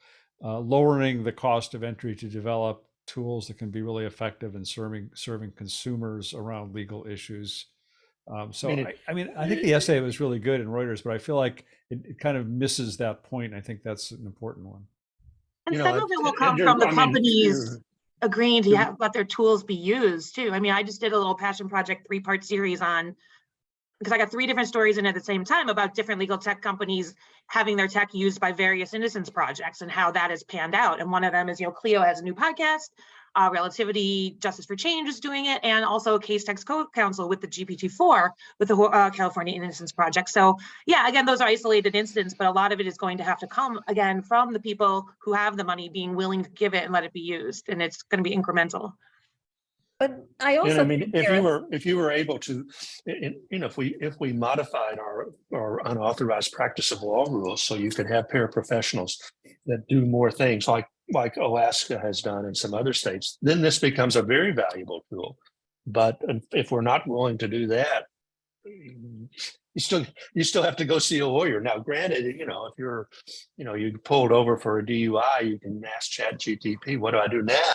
Speaker 1: lowering the cost of entry to develop tools that can be really effective in serving consumers around legal issues. I think the essay was really good in Reuters, but I feel like it kind of misses that point. I think that's an important one.
Speaker 4: And some of it will come from the companies agreeing to let their tools be used too. I mean, I just did a little passion project 3-part series because I got 3 different stories in at the same time about different legal tech companies having their tech used by various innocence projects and how that has panned out. And one of them is, Clio has a new podcast, Relativity Justice for Change is doing it, and also Case Text Co-Counsel with the GPT-4 with the California Innocence Project. So yeah, again, those are isolated incidents, but a lot of it is going to have to come again from the people who have the money being willing to give it and let it be used, and it's going to be incremental.
Speaker 2: But I also,
Speaker 3: if you were able to, if we modified our unauthorized practice of law rules so you could have paraprofessionals that do more things like Alaska has done in some other states, then this becomes a very valuable tool. But if we're not willing to do that, you still have to go see a lawyer. Now, granted, if you're pulled over for a DUI, you can ask ChatGPT, what do I do now?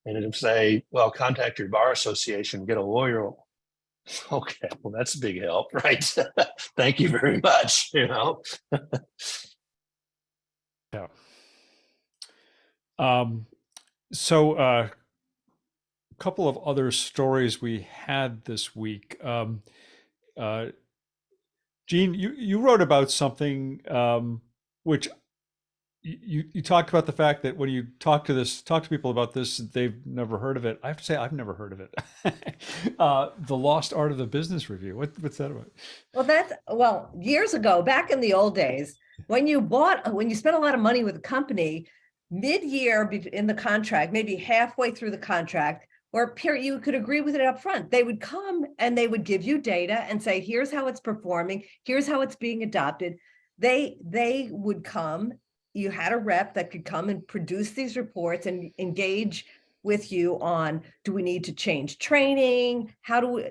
Speaker 3: And it'll say, well, contact your bar association, get a lawyer. Okay, well, that's a big help, right? Thank you very much, Yeah.
Speaker 1: So a couple of other stories we had this week. Gene, you wrote about something which you talked about the fact that when you talk to people about this, they've never heard of it. I have to say, I've never heard of it. The Lost Art of the Business Review. What's that about?
Speaker 2: Well, years ago, back in the old days, when you spent a lot of money with a company, mid-year in the contract, maybe halfway through the contract, or period, you could agree with it up front. They would come and they would give you data and say, here's how it's performing, here's how it's being adopted. They would come, you had a rep that could come and produce these reports and engage with you on, do we need to change training? How do we,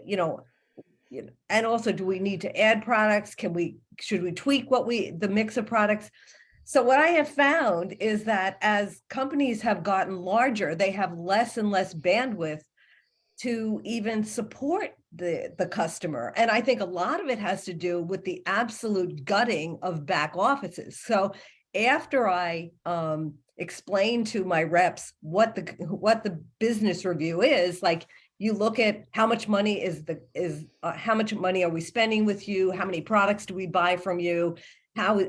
Speaker 2: and also, do we need to add products? Should we tweak the mix of products? So what I have found is that as companies have gotten larger, they have less and less bandwidth to even support the customer. And I think a lot of it has to do with the absolute gutting of back offices. So after I explain to my reps what the business review is, like, you look at how much money how much money are we spending with you? How many products do we buy from you? How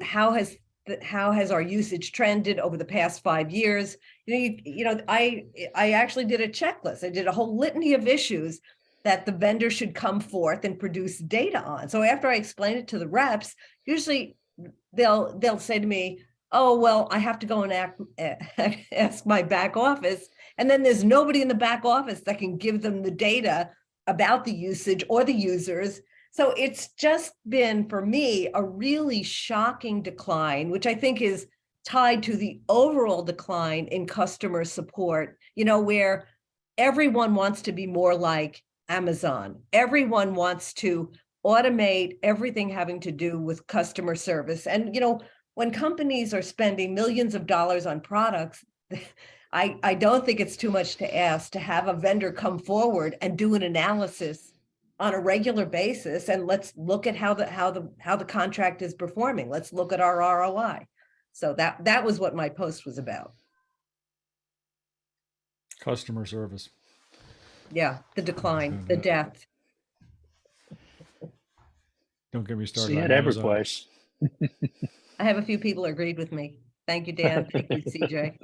Speaker 2: has our usage trended over the past 5 years? I actually did a checklist. I did a whole litany of issues that the vendor should come forth and produce data on. So after I explain it to the reps, usually they'll say to me, oh, well, I have to go and ask my back office. And then there's nobody in the back office that can give them the data about the usage or the users. So it's just been, for me, a really shocking decline, which I think is tied to the overall decline in customer support, where everyone wants to be more like Amazon. Everyone wants to automate everything having to do with customer service. And, when companies are spending millions of dollars on products, I don't think it's too much to ask to have a vendor come forward and do an analysis on a regular basis, and let's look at how the contract is performing. Let's look at our ROI. So that was what my post was about.
Speaker 1: Customer service.
Speaker 2: Yeah, the decline, the death.
Speaker 1: Don't get me started.
Speaker 3: See it every place.
Speaker 2: I have a few people who agreed with me. Thank you, Dan. Thank you, CJ.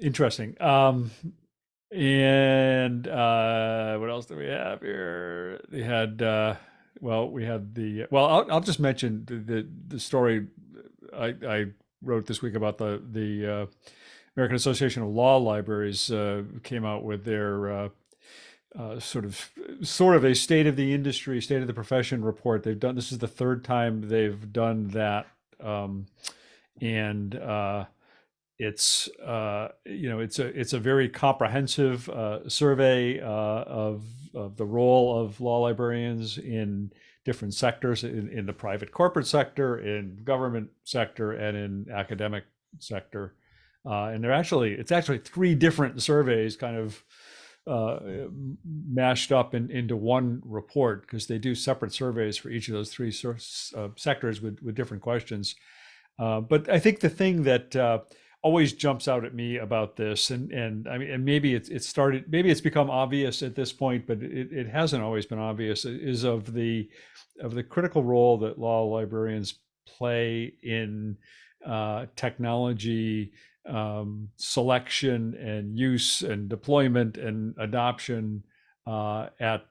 Speaker 1: Interesting. And what else do we have here? We had I'll just mention the story I wrote this week about the American Association of Law Libraries came out with their sort of a state of the industry, state of the profession report. This is the third time they've done that, and it's it's a very comprehensive survey of the role of law librarians in different sectors, in the private corporate sector, in government sector, and in academic sector. And it's actually 3 different surveys kind of mashed up into one report, because they do separate surveys for each of those 3 sectors with different questions. But I think the thing that always jumps out at me about this, and I mean, and maybe it's become obvious at this point, but it hasn't always been obvious, is of the critical role that law librarians play in technology selection and use and deployment and adoption at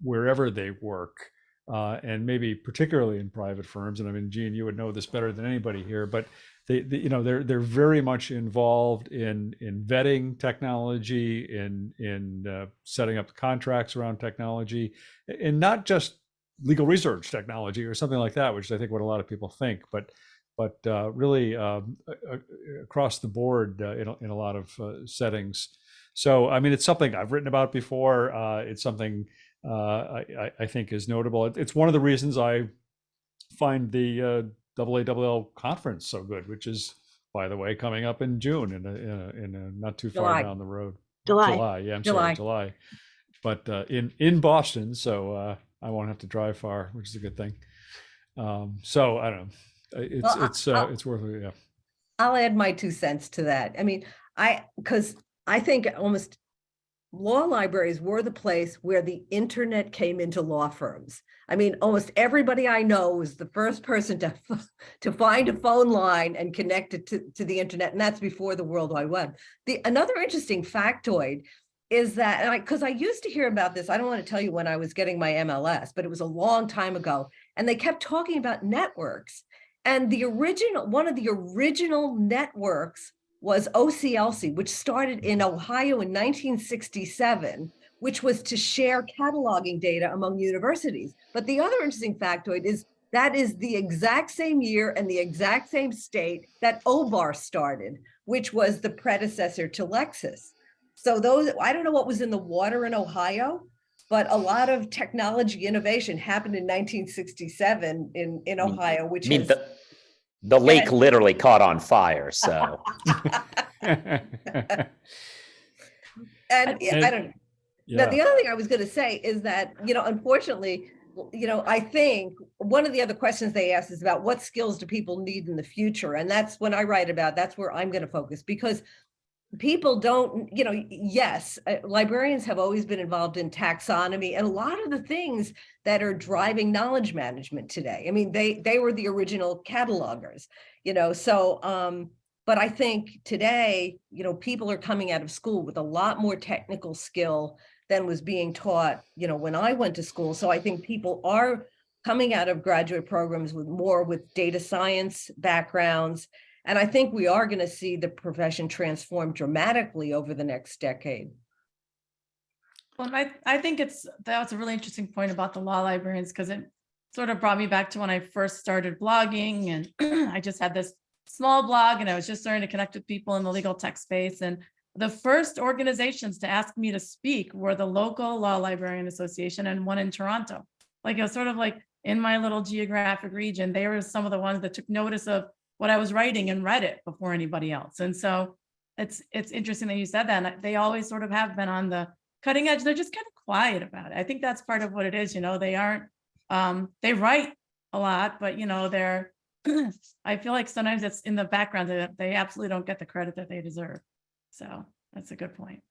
Speaker 1: wherever they work, and maybe particularly in private firms. And I mean, Gene, you would know this better than anybody here, but they're very much involved in vetting technology, in setting up contracts around technology, and not just legal research technology or something like that, which is, I think, what a lot of people think, but really across the board in a lot of settings. So, I mean, it's something I've written about before. It's something I think is notable. It's one of the reasons I find the AALL conference so good, which is, by the way, coming up in June in a not too far down the road.
Speaker 4: July.
Speaker 1: Yeah, sorry, July. But in Boston, so I won't have to drive far, which is a good thing. So I don't know. It's worth it. Yeah.
Speaker 2: I'll add my 2 cents to that. I mean, because I think almost law libraries were the place where the internet came into law firms. I mean, almost everybody I know was the first person to find a phone line and connect it to the internet, and that's before the World Wide Web. Another interesting factoid is that, because I used to hear about this, I don't want to tell you when I was getting my MLS, but it was a long time ago, and they kept talking about networks. And one of the original networks was OCLC, which started in Ohio in 1967, which was to share cataloging data among universities. But the other interesting factoid is that is the exact same year and the exact same state that OBAR started, which was the predecessor to Lexis. So I don't know what was in the water in Ohio, but a lot of technology innovation happened in 1967 in Ohio, which is
Speaker 5: the lake literally caught on fire. So,
Speaker 2: and I don't know. Now, the other thing I was going to say is that, unfortunately, I think one of the other questions they ask is about what skills do people need in the future? And that's when I write about, that's where I'm going to focus, because people don't, yes, librarians have always been involved in taxonomy and a lot of the things that are driving knowledge management today. I mean, they were the original catalogers, but I think today, people are coming out of school with a lot more technical skill than was being taught, when I went to school. So I think people are coming out of graduate programs with data science backgrounds. And I think we are going to see the profession transform dramatically over the next decade.
Speaker 6: Well, I think that's a really interesting point about the law librarians, because it sort of brought me back to when I first started blogging, and I just had this small blog and I was just starting to connect with people in the legal tech space. And the first organizations to ask me to speak were the local Law Librarian Association and one in Toronto. Like, it was sort of like in my little geographic region, they were some of the ones that took notice of what I was writing and read it before anybody else. And so it's interesting that you said that. And they always sort of have been on the cutting edge. They're just kind of quiet about it. I think that's part of what it is. They aren't, they write a lot, but they're, I feel like sometimes it's in the background that they absolutely don't get the credit that they deserve. So that's a good point.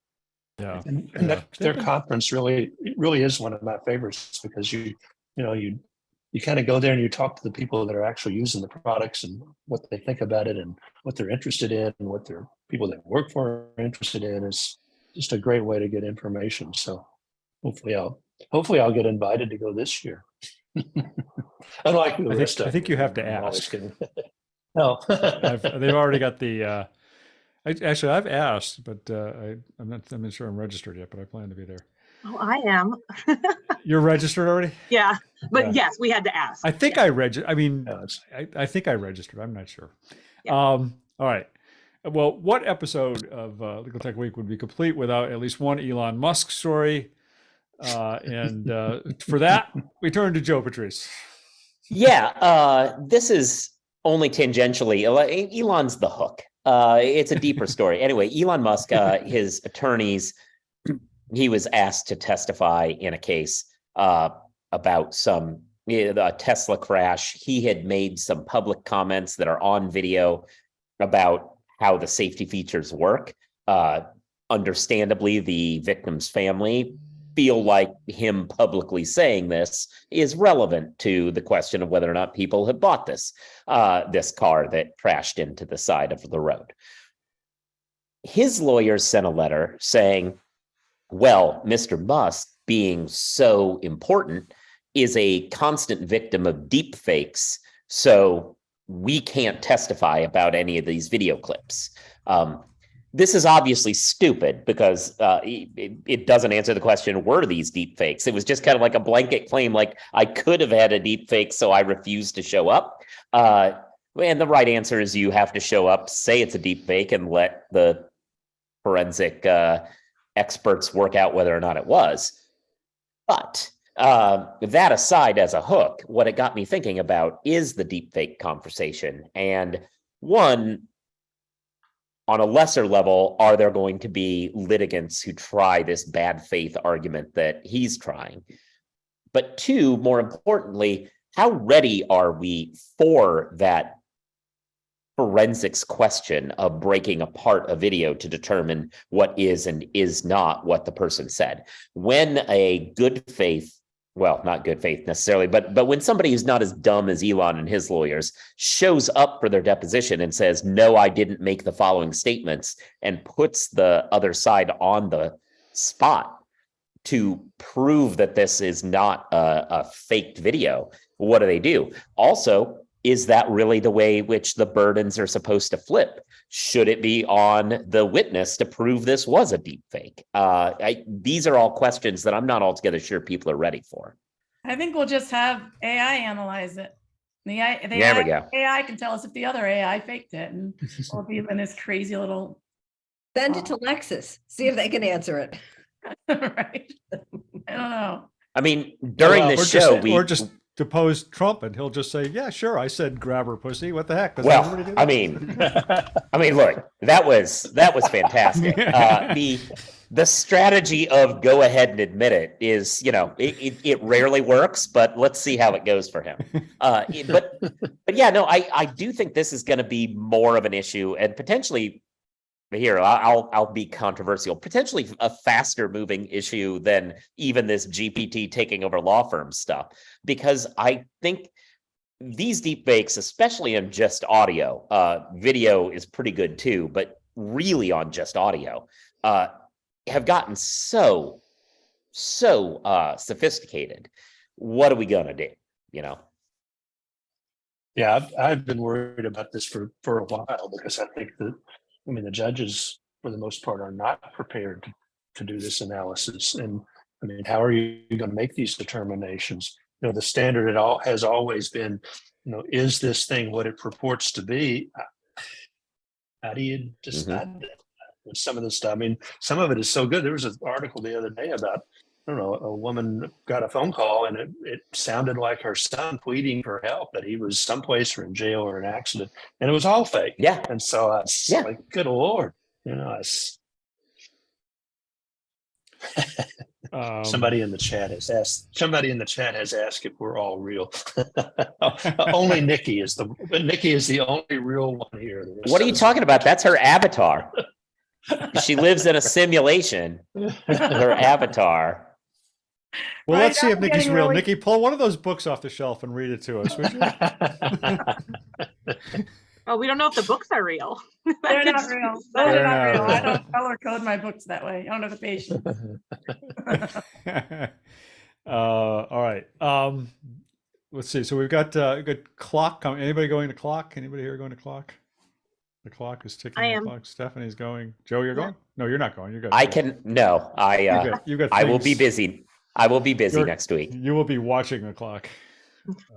Speaker 1: Yeah.
Speaker 3: And their conference really is one of my favorites, because you kind of go there and you talk to the people that are actually using the products and what they think about it and what they're interested in and what their people that work for are interested in. Is just a great way to get information. So hopefully I'll get invited to go this year. Unlike the rest of
Speaker 1: I think you have to ask.
Speaker 3: No.
Speaker 1: They've already got the actually I've asked, but I'm not sure I'm registered yet, but I plan to be there.
Speaker 4: Oh, I am.
Speaker 1: You're registered already?
Speaker 4: Yeah, but yes, we had to ask.
Speaker 1: I think I registered. I mean, I think I registered. I'm not sure. Yeah. All right. Well, what episode of Legal Tech Week would be complete without at least one Elon Musk story? And for that, we turn to Joe Patrice.
Speaker 5: Yeah, this is only tangentially. Elon's the hook. It's a deeper story. Anyway, Elon Musk, his attorneys, he was asked to testify in a case about a Tesla crash. He had made some public comments that are on video about how the safety features work. Understandably, the victim's family feel like him publicly saying this is relevant to the question of whether or not people have bought this car that crashed into the side of the road. His lawyers sent a letter saying, well, Mr. Musk, being so important, is a constant victim of deep fakes, so we can't testify about any of these video clips. This is obviously stupid, because it doesn't answer the question, were these deep fakes? It was just kind of like a blanket claim, like, I could have had a deep fake, so I refuse to show up. And the right answer is you have to show up, say it's a deep fake, and let the forensic experts work out whether or not it was. But that aside, as a hook, what it got me thinking about is the deepfake conversation. And one, on a lesser level, are there going to be litigants who try this bad faith argument that he's trying? But two, more importantly, how ready are we for that forensics question of breaking apart a video to determine what is and is not what the person said. When a good faith, well, not good faith necessarily, but when somebody who's not as dumb as Elon and his lawyers shows up for their deposition and says, no, I didn't make the following statements, and puts the other side on the spot to prove that this is not a faked video, what do? Also, is that really the way which the burdens are supposed to flip? Should it be on the witness to prove this was a deep fake? These are all questions that I'm not altogether sure people are ready for.
Speaker 6: I think we'll just have AI analyze it.
Speaker 5: There we go.
Speaker 6: AI can tell us if the other AI faked it, and we'll be in this crazy little.
Speaker 2: Send it to Lexis, see if they can answer it.
Speaker 6: Right. I don't know.
Speaker 5: I mean, during this show,
Speaker 1: or just depose Trump, and he'll just say, "Yeah, sure, I said grab her pussy. What the heck?"
Speaker 5: Well, I mean, look, that was fantastic. The strategy of go ahead and admit it is, it rarely works, but let's see how it goes for him. But yeah, no, I do think this is going to be more of an issue, and potentially. Here, I'll be controversial, potentially a faster moving issue than even this GPT taking over law firm stuff, because I think these deep fakes, especially in just audio, video is pretty good too, but really on just audio, have gotten so sophisticated. What are we gonna do?
Speaker 3: Yeah, I've been worried about this for a while, because I think that, the judges, for the most part, are not prepared to do this analysis. And how are you going to make these determinations? The standard has always been, is this thing what it purports to be? How do you decide that? With some of this stuff, some of it is so good. There was an article the other day about, a woman got a phone call, and it sounded like her son pleading for help, that he was someplace or in jail or an accident, and it was all fake.
Speaker 5: Yeah.
Speaker 3: And so I was like, good Lord, somebody in the chat has asked if we're all real. Only Niki is the only real one here.
Speaker 5: What are you talking about? That's her avatar. She lives in a simulation. Her avatar.
Speaker 1: Well,
Speaker 6: Right,
Speaker 1: let's see if
Speaker 6: I'm
Speaker 1: Niki's
Speaker 6: getting
Speaker 1: real.
Speaker 6: really-
Speaker 1: Niki, pull one of those books off the shelf and read it to us, would you?
Speaker 4: Oh, we don't know if the books are real.
Speaker 6: They're not real. Those are not real. I don't color code my books that way. I don't have the patience.
Speaker 1: All right. Let's see. So we've got a good clock coming. Anybody going to clock? Anybody here going to clock? The clock is ticking.
Speaker 4: I
Speaker 1: the
Speaker 4: am.
Speaker 1: clock. Stephanie's going. Joe, you're going? No, you're not going. You're good.
Speaker 5: I can no.
Speaker 1: You've got
Speaker 5: I will be
Speaker 1: things-
Speaker 5: busy. I will be busy
Speaker 1: You're-
Speaker 5: next week.
Speaker 1: You will be watching the clock.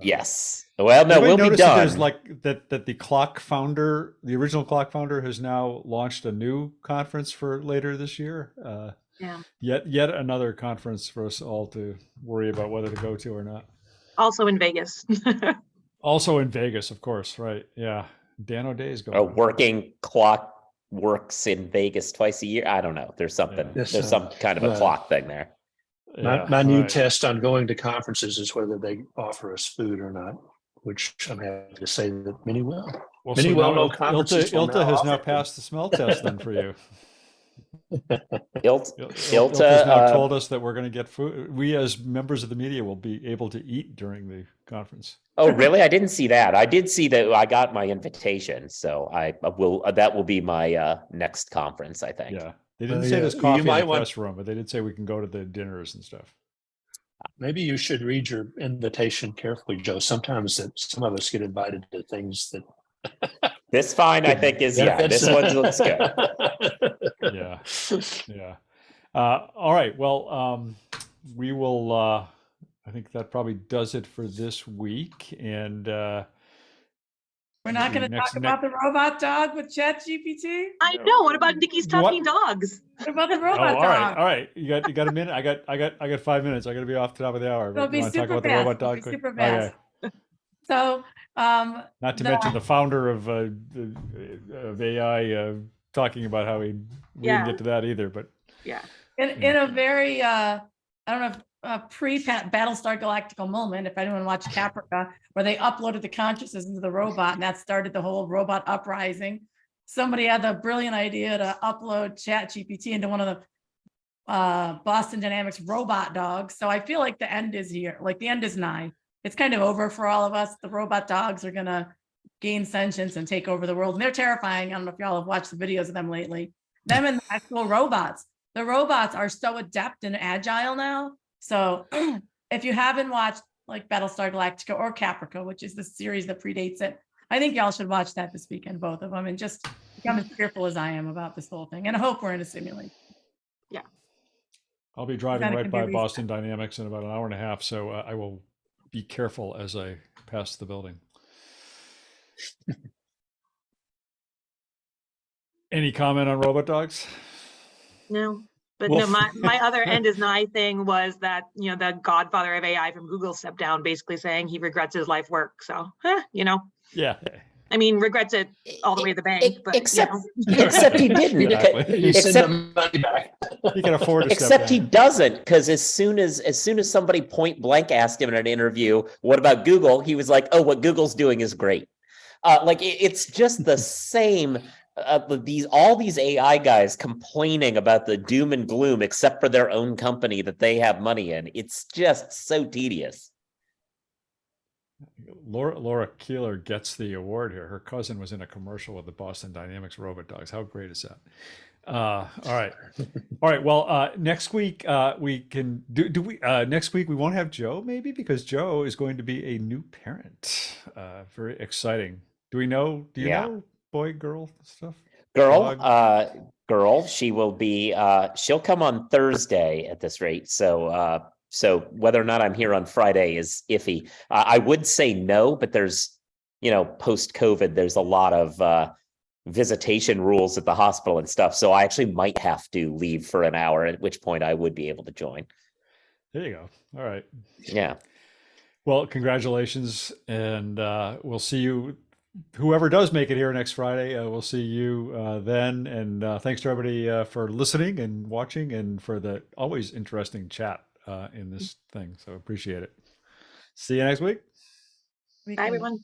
Speaker 5: Yes. Well, no,
Speaker 1: Anybody
Speaker 5: we'll be
Speaker 1: notice that
Speaker 5: done.
Speaker 1: there's like that the clock founder, the original clock founder, has now launched a new conference for later this year.
Speaker 4: Yeah.
Speaker 1: Yet another conference for us all to worry about whether to go to or not.
Speaker 4: Also in Vegas.
Speaker 1: Also in Vegas, of course, right? Yeah, Dan O'Day is going.
Speaker 5: A working clock works in Vegas twice a year. I don't know. There's something.
Speaker 1: Yeah.
Speaker 3: Yes,
Speaker 5: There's some kind of a clock thing there.
Speaker 3: My new
Speaker 1: right.
Speaker 3: test on going to conferences is whether they offer us food or not, which I'm happy to say that many will.
Speaker 1: Well,
Speaker 3: Many
Speaker 1: so
Speaker 3: well-known
Speaker 1: now
Speaker 3: conferences will
Speaker 1: ILTA
Speaker 3: now
Speaker 1: has
Speaker 3: offer
Speaker 1: now
Speaker 3: food.
Speaker 1: passed the smell test then for you.
Speaker 5: ILTA
Speaker 1: ILTA's now told us that we're going to get food. We as members of the media will be able to eat during the conference.
Speaker 5: Oh, really? I didn't see that. I did see that I got my invitation, so I will. That will be my next conference, I think.
Speaker 1: Yeah, they didn't say there's
Speaker 3: you
Speaker 1: coffee in
Speaker 3: might
Speaker 1: the
Speaker 3: want-
Speaker 1: press room, but they did say we can go to the dinners and stuff.
Speaker 3: Maybe you should read your invitation carefully, Joe. Sometimes some of us get invited to things that.
Speaker 5: This fine, I think, is this one looks good.
Speaker 1: Yeah, yeah. All right. Well, we will. I think that probably does it for this week, and
Speaker 6: We're not going to
Speaker 1: Next-
Speaker 6: talk about the robot dog with ChatGPT.
Speaker 4: I know. What about Niki's
Speaker 1: You want-
Speaker 4: talking dogs?
Speaker 6: What about the
Speaker 1: oh,
Speaker 6: robot
Speaker 1: all
Speaker 6: dog?
Speaker 1: right, all right. You got a minute. I got 5 minutes. I got to be off the top of the hour.
Speaker 6: It'll
Speaker 1: But
Speaker 6: be
Speaker 1: you want to talk
Speaker 6: super
Speaker 1: about the
Speaker 6: fast.
Speaker 1: robot
Speaker 6: It'll
Speaker 1: dog?
Speaker 6: be
Speaker 1: quick?
Speaker 6: super fast.
Speaker 1: Okay.
Speaker 6: So,
Speaker 1: Not to
Speaker 6: The-
Speaker 1: mention the founder of AI talking about how we
Speaker 4: Yeah.
Speaker 1: didn't get to that either. But
Speaker 4: Yeah.
Speaker 6: in a very, I don't know if pre-Battlestar Galactica moment, if anyone watched Caprica, where they uploaded the consciousness into the robot, and that started the whole robot uprising. Somebody had the brilliant idea to upload ChatGPT into one of the Boston Dynamics robot dogs. So I feel like the end is here, like the end is nigh. It's kind of over for all of us. The robot dogs are gonna gain sentience and take over the world. And they're terrifying. I don't know if y'all have watched the videos of them lately. Them and the actual robots. The robots are so adept and agile now. So if you haven't watched like Battlestar Galactica or Caprica, which is the series that predates it, I think y'all should watch that this weekend, both of them, and just become as fearful as I am about this whole thing. And I hope we're in a simulation.
Speaker 4: Yeah.
Speaker 1: I'll be driving
Speaker 6: Gotta
Speaker 1: right
Speaker 6: can
Speaker 1: by
Speaker 6: be
Speaker 1: Boston Dynamics in about an hour and a half, so I will be careful as I pass the building. Any comment on robodogs?
Speaker 4: No, but
Speaker 1: Well,
Speaker 4: no, my other end is nigh thing was that, you know, the godfather of AI from Google stepped down, basically saying he regrets his life work. So, you know,
Speaker 1: Yeah.
Speaker 4: I mean, regrets it all the way to the bank, but
Speaker 5: Except,
Speaker 4: you know.
Speaker 5: except he didn't.
Speaker 1: Exactly.
Speaker 3: You send
Speaker 5: Except,
Speaker 3: the money back.
Speaker 1: He can afford to step
Speaker 5: except he
Speaker 1: down.
Speaker 5: doesn't, because as soon as somebody point blank asked him in an interview, "What about Google?" he was like, "Oh, what Google's doing is great." Like it's just the same. All these AI guys complaining about the doom and gloom, except for their own company that they have money in. It's just so tedious.
Speaker 1: Laura Keeler gets the award here. Her cousin was in a commercial with the Boston Dynamics robodogs. How great is that? All right. All right. Well, next week we can do we next week we won't have Joe, maybe, because Joe is going to be a new parent. Very exciting. Do you know boy, girl stuff?
Speaker 5: Girl,
Speaker 1: Dog?
Speaker 5: girl, she will be she'll come on Thursday at this rate. So whether or not I'm here on Friday is iffy. I would say no, but there's, post-COVID, there's a lot of visitation rules at the hospital and stuff. So I actually might have to leave for an hour, at which point I would be able to join.
Speaker 1: There you go. All right.
Speaker 5: Yeah.
Speaker 1: Well, congratulations, and we'll see you. Whoever does make it here next Friday, we'll see you then. And thanks to everybody for listening and watching, and for the always interesting chat in this thing. So appreciate it. See you next week.
Speaker 4: Bye, everyone.